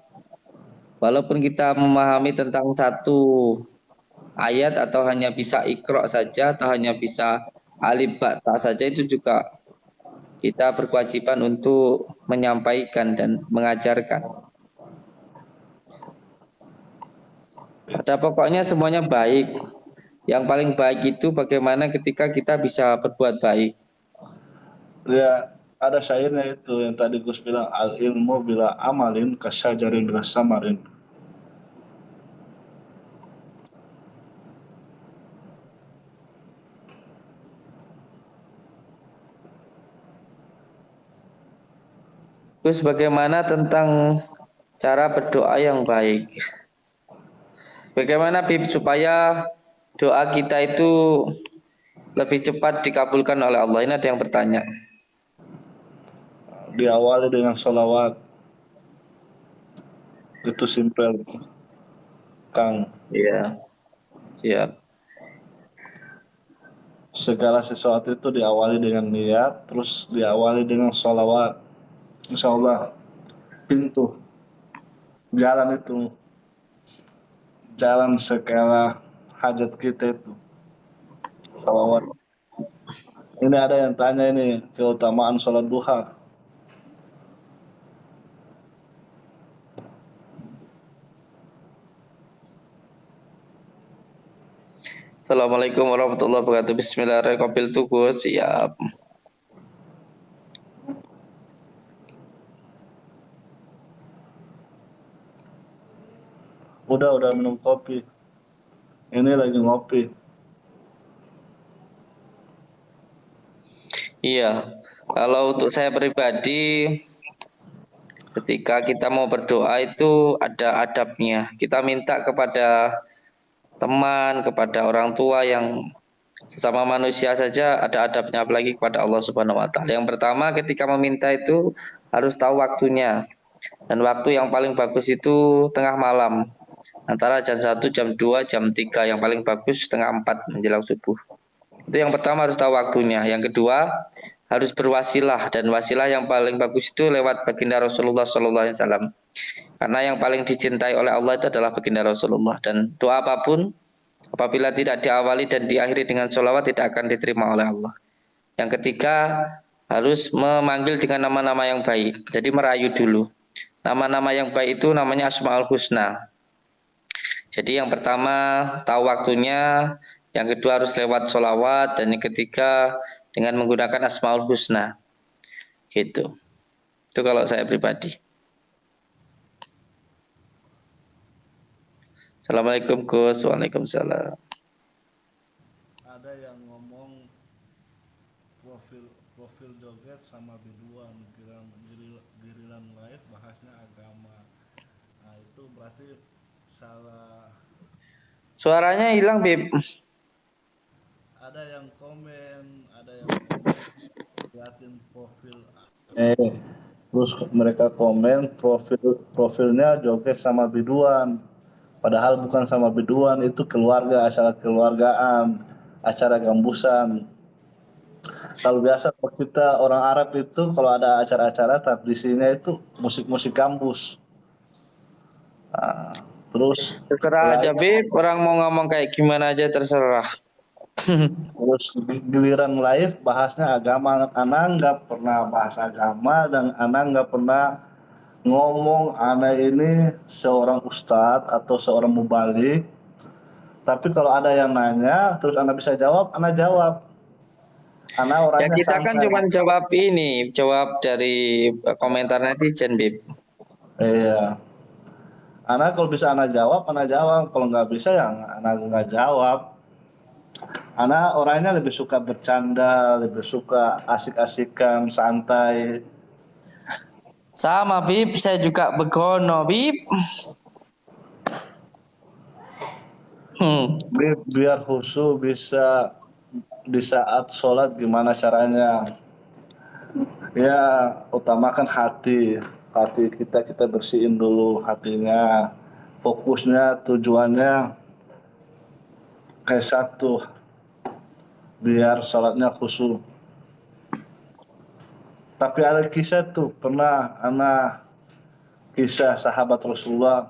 walaupun kita memahami tentang satu ayat atau hanya bisa ikro saja atau hanya bisa alif ba ta saja itu juga kita berkewajiban untuk menyampaikan dan mengajarkan. Pada pokoknya semuanya baik. Yang paling baik itu bagaimana ketika kita bisa berbuat baik. Ya, ada syairnya itu yang tadi Gus bilang, al ilmu bila amalin kasyajarin bila samarin. Terus bagaimana tentang cara berdoa yang baik? Bagaimana Bib supaya doa kita itu lebih cepat dikabulkan oleh Allah? Ini ada yang bertanya. Diawali dengan sholawat, itu simpel, Kang. Iya, siap. Segala sesuatu itu diawali dengan niat, terus diawali dengan sholawat. Insya Allah, pintu, jalan itu, jalan segala hajat kita itu, sholawat. Ini ada yang tanya ini, keutamaan sholat duha. Assalamualaikum warahmatullahi wabarakatuh. Bismillahirrahmanirrahim. Siap. Udah minum kopi. Ini lagi ngopi. Iya. Kalau untuk saya pribadi, ketika kita mau berdoa itu ada adabnya. Kita minta kepada teman, kepada orang tua yang sesama manusia saja ada adabnya, apalagi kepada Allah Subhanahu wa taala. Yang pertama ketika meminta itu harus tahu waktunya. Dan waktu yang paling bagus itu tengah malam. Antara jam 1, jam 2, jam 3. Yang paling bagus setengah 4 menjelang subuh. Itu yang pertama harus tahu waktunya. Yang kedua harus berwasilah, dan wasilah yang paling bagus itu lewat baginda Rasulullah SAW. Karena yang paling dicintai oleh Allah itu adalah baginda Rasulullah, dan doa apapun apabila tidak diawali dan diakhiri dengan sholawat tidak akan diterima oleh Allah. Yang ketiga, harus memanggil dengan nama-nama yang baik. Jadi merayu dulu. Nama-nama yang baik itu namanya Asmaul Husna. Jadi yang pertama tahu waktunya, yang kedua harus lewat sholawat, dan yang ketiga dengan menggunakan Asmaul Husna. Gitu. Itu kalau saya pribadi. Assalamualaikum Gus. Waalaikumsalam. Ada yang ngomong profil profil joget sama biduan, giliran live bahasnya agama. Nah itu berarti salah. Suaranya hilang, Bib. Ada yang komen, liatin profil. Terus mereka komen profilnya joget sama biduan. Padahal bukan sama biduan, itu keluarga, acara keluargaan, acara gambusan. Kalau biasa kalau kita orang Arab itu kalau ada acara-acara tradisinya itu musik-musik gambus. Nah, terus Terserah aja, live, Bib. Orang mau ngomong kayak gimana aja terserah. terus giliran live bahasnya agama. Anak nggak pernah bahas agama dan anak nggak pernah ngomong anak ini seorang ustadz atau seorang mubalik. Tapi kalau ada yang nanya, terus anak bisa jawab, anak jawab. Anak Ya orangnya kita kan santai. cuma jawab ini, jawab dari komentar netizen, Bib. Iya. Anak kalau bisa anak jawab, anak jawab. Kalau nggak bisa ya anak nggak jawab. Anak orangnya lebih suka bercanda, lebih suka asik-asikan, santai. Sama, Bib. Saya juga begono, Bib. Hmm. Biar khusyuk bisa di saat sholat gimana caranya. Ya utamakan hati. Hati kita bersihin dulu hatinya. Fokusnya, tujuannya kayak satu. Biar sholatnya khusyuk. Tapi ada kisah tuh, pernah anak kisah sahabat Rasulullah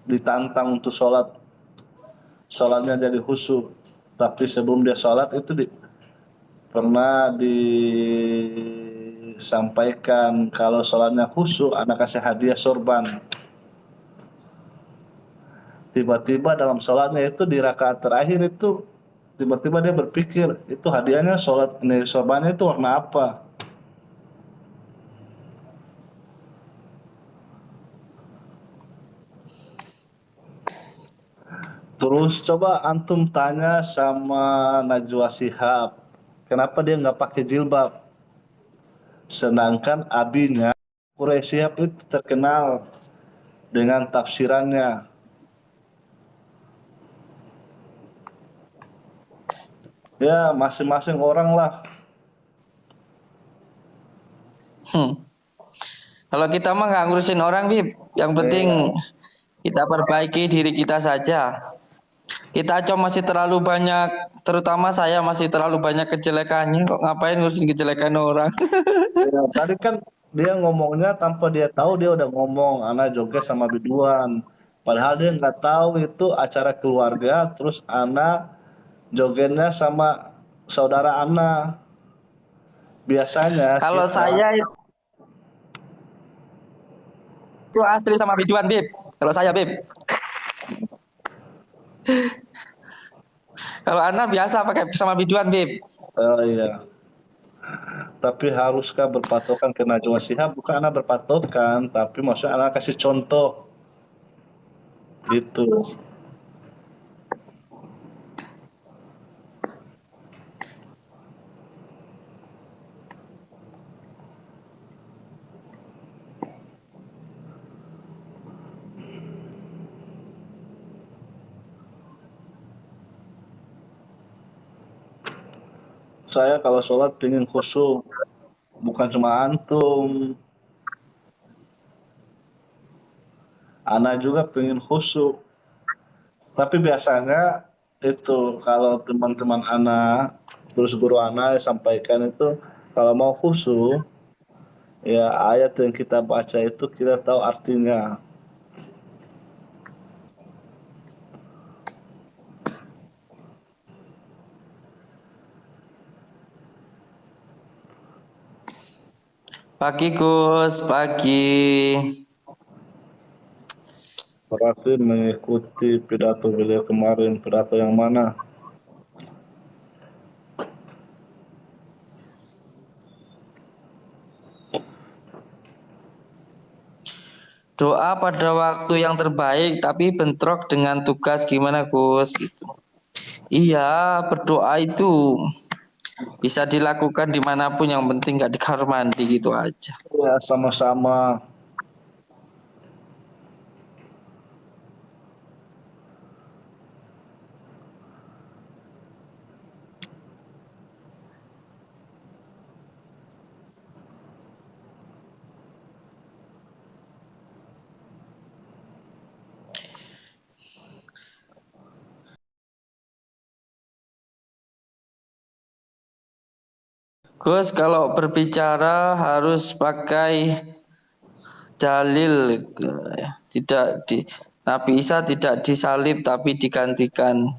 ditantang untuk sholat. Sholatnya jadi khusyuk. Tapi sebelum dia sholat itu pernah disampaikan kalau sholatnya khusyuk, anak kasih hadiah sorban. Tiba-tiba dalam sholatnya itu di rakaat terakhir itu tiba-tiba dia berpikir itu hadiahnya sholat ini sorbannya itu warna apa. Terus coba antum tanya sama Najwa Shihab, kenapa dia nggak pakai jilbab? Sedangkan abinya Quraisy Shihab itu terkenal dengan tafsirannya. Ya masing-masing orang lah. Hmm. Kalau kita mah nggak ngurusin orang, Bib. Yang penting Iya. kita perbaiki diri kita saja. Kita aja masih terlalu banyak, terutama saya masih terlalu banyak kejelekannya. Kok ngapain ngurusin kejelekan orang? Ya, tadi kan dia ngomongnya tanpa dia tahu dia udah ngomong anak joget sama biduan. Padahal dia nggak tahu itu acara keluarga, terus anak jogetnya sama saudara anak. Biasanya Kalau kita saya itu asli sama biduan, Bib. Kalau saya, Bib. Kalau Ana biasa pakai sama biduan, Bib. iya. Tapi haruskah berpatokan ke Najwa Shihab? Bukan anak berpatokan, tapi maksudnya anak kasih contoh gitu. Saya kalau sholat pengen khusyuk, bukan cuma antum. Ana juga pengen khusyuk. Tapi biasanya itu kalau teman-teman Ana Terus guru anak sampaikan itu kalau mau khusyuk, ya ayat yang kita baca itu kita tahu artinya. Pagi Gus, pagi. Berarti mengikuti pidato beliau kemarin, pidato yang mana? Doa pada waktu yang terbaik tapi bentrok dengan tugas gimana Gus gitu. Iya, berdoa itu bisa dilakukan dimanapun, yang penting nggak di kamar mandi gitu aja. Ya sama-sama. Gus, kalau berbicara harus pakai dalil, tidak di Nabi Isa tidak disalib tapi digantikan.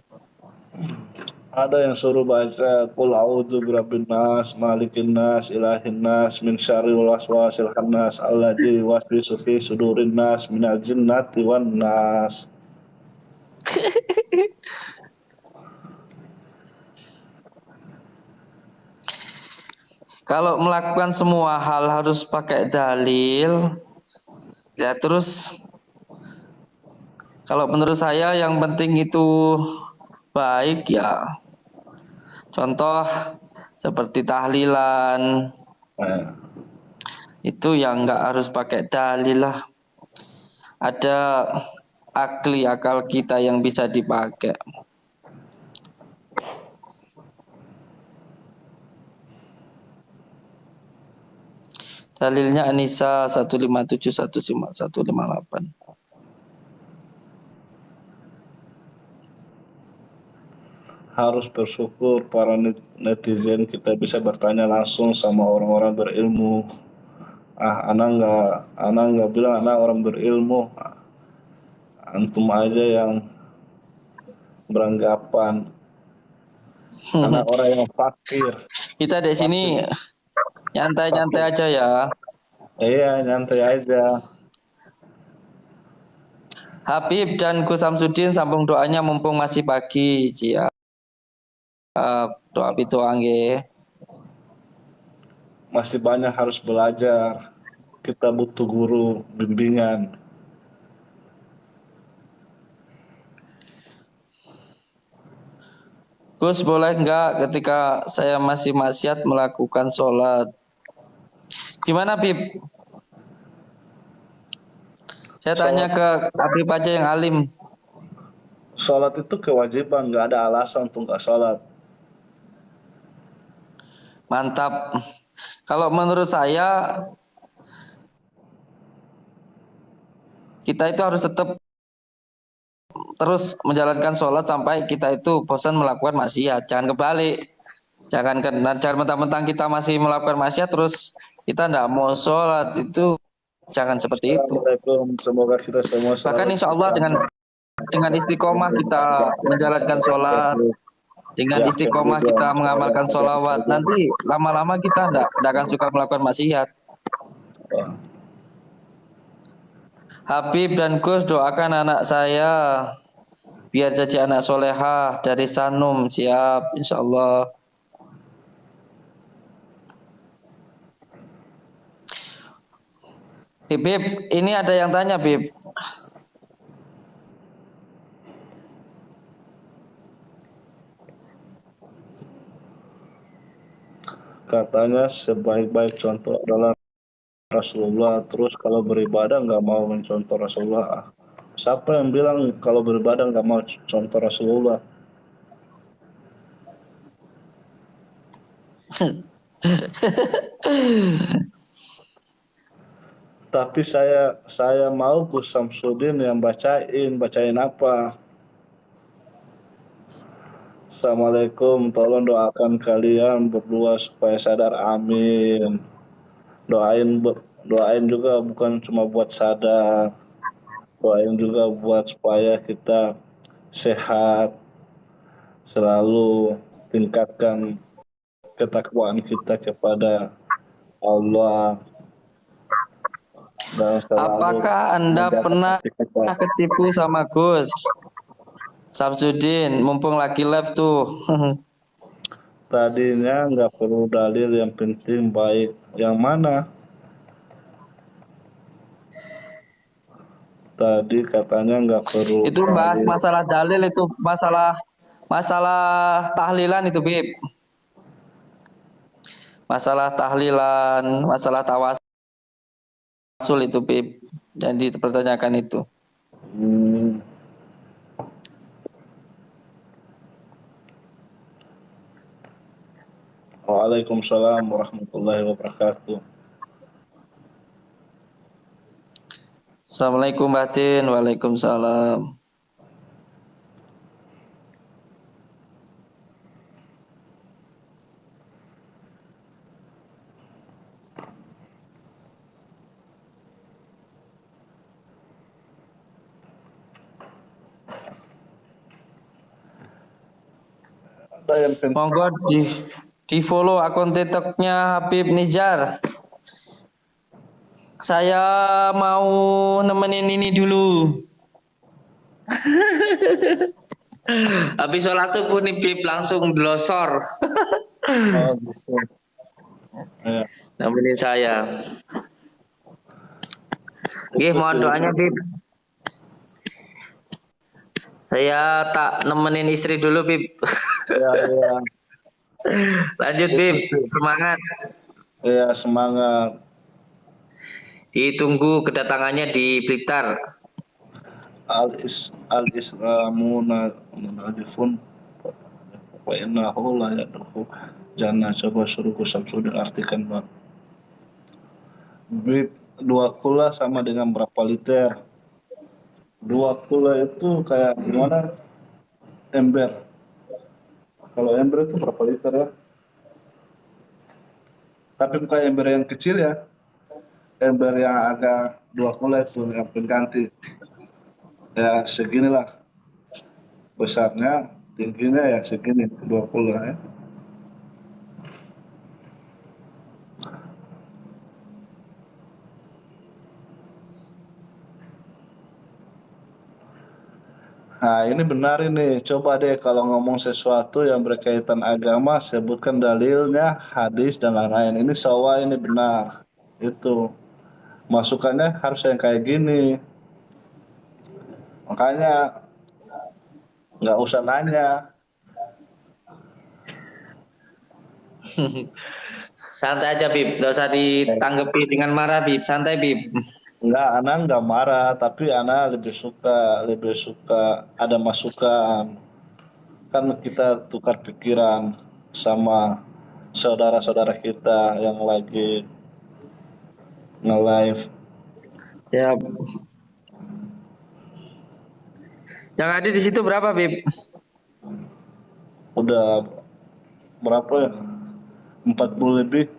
Ada yang suruh baca Qul a'udzu birabbin nas, malikin nas, ilahin nas, min syarril waswasil khannas, alladzi yuwaswisu fi sudurin nas, minal jinnati wan nas. Kalau melakukan semua hal harus pakai dalil, ya terus kalau menurut saya yang penting itu baik ya. Contoh seperti tahlilan, Nah, itu yang nggak harus pakai dalil lah. Ada akal kita yang bisa dipakai. Dalilnya Anisa 157 158. harus bersyukur para netizen kita bisa bertanya langsung sama orang-orang berilmu. Anak nggak bilang anak orang berilmu. Antum aja yang beranggapan anak orang yang fakir. Kita di sini nyantai-nyantai aja ya. Iya, nyantai aja. Habib dan Gus Samsudin sambung doanya mumpung masih pagi. Siap. Doa pituang nggih. Masih banyak harus belajar. Kita butuh guru bimbingan. Gus, boleh enggak ketika saya masih maksiat melakukan sholat? Gimana, Bib? Saya tanya ke Habib aja yang alim. Sholat itu kewajiban, nggak ada alasan untuk nggak sholat. Mantap. Kalau menurut saya, kita itu harus tetap terus menjalankan sholat sampai kita itu bosan melakukan maksiat. Jangan kebalik. Jangan mentang-mentang kita masih melakukan maksiat terus kita tidak mau sholat, itu jangan seperti itu. Assalamualaikum, semoga kita semua Bahkan selalu insya Allah dengan istiqomah kita menjalankan sholat, dengan yakin istiqomah juga kita insya Allah mengamalkan ada sholawat, saja. nanti lama-lama kita tidak akan suka melakukan maksiat. Ya. Habib dan Gus, doakan anak saya biar jadi anak solehah dari Sanum. Siap, insya Allah. Bib, ini ada yang tanya, Bib. Katanya sebaik-baik contoh adalah Rasulullah. Terus kalau beribadah nggak mau mencontoh Rasulullah. Siapa yang bilang kalau beribadah nggak mau contoh Rasulullah? Tapi saya mau Gus Samsudin yang bacain apa? Assalamualaikum, tolong doakan kalian berdua supaya sadar, amin. Doain juga bukan cuma buat sadar, doain juga buat supaya kita sehat, selalu tingkatkan ketakwaan kita kepada Allah dan selalu Apakah Anda menjaga pernah hati kita. ketipu sama Gus Samsudin? Mumpung lagi live tuh. Tadinya nggak perlu dalil, yang penting baik. Yang mana? Tadi katanya nggak perlu Itu bahas dalil. masalah dalil, itu masalah masalah tahlilan itu, Bib. Masalah tahlilan, masalah tawasul itu, Bib. Yang dipertanyakan itu. Hmm. Waalaikumsalam warahmatullahi wabarakatuh. Assalamualaikum Batin. Waalaikumsalam. Ada yang penting. Monggo di follow akun TikToknya Habib Nijar. Saya mau nemenin ini dulu. Habis sholat subuh nih Bib, langsung blosor. Oh, gitu. Ya. Nemenin saya. Oke, mohon doanya Bib. Saya tak nemenin istri dulu Bib. Ya, ya. Lanjut Itu Bib, sih. semangat. Ya, semangat. Ditunggu kedatangannya di Blitar. Al Islamuna munadifun wa innahu la yadkhul jannah. Coba suruh Gus Samsudin artikan, Pak. Bib, dua kula sama dengan berapa liter? Dua kula itu kayak gimana? Ember. Kalau ember itu berapa liter ya? Tapi bukan ember yang kecil ya. Ember yang agak dua kula itu yang pengganti. Ya seginilah besarnya, tingginya ya segini, dua kula ya. Nah, ini benar ini. Coba deh kalau ngomong sesuatu yang berkaitan agama, sebutkan dalilnya, hadis dan lain-lain. Ini sawah, ini benar. Itu. Masukannya harus yang kayak gini. Makanya nggak usah nanya. Santai aja Bib, gak usah ditanggapi dengan marah Bib, santai Bib. Nggak, anak nggak marah, tapi anak lebih suka ada masukan. Kan kita tukar pikiran sama saudara-saudara kita yang lagi nge-live. Ya, yang ada di situ berapa Bib? Udah berapa ya? 40 lebih.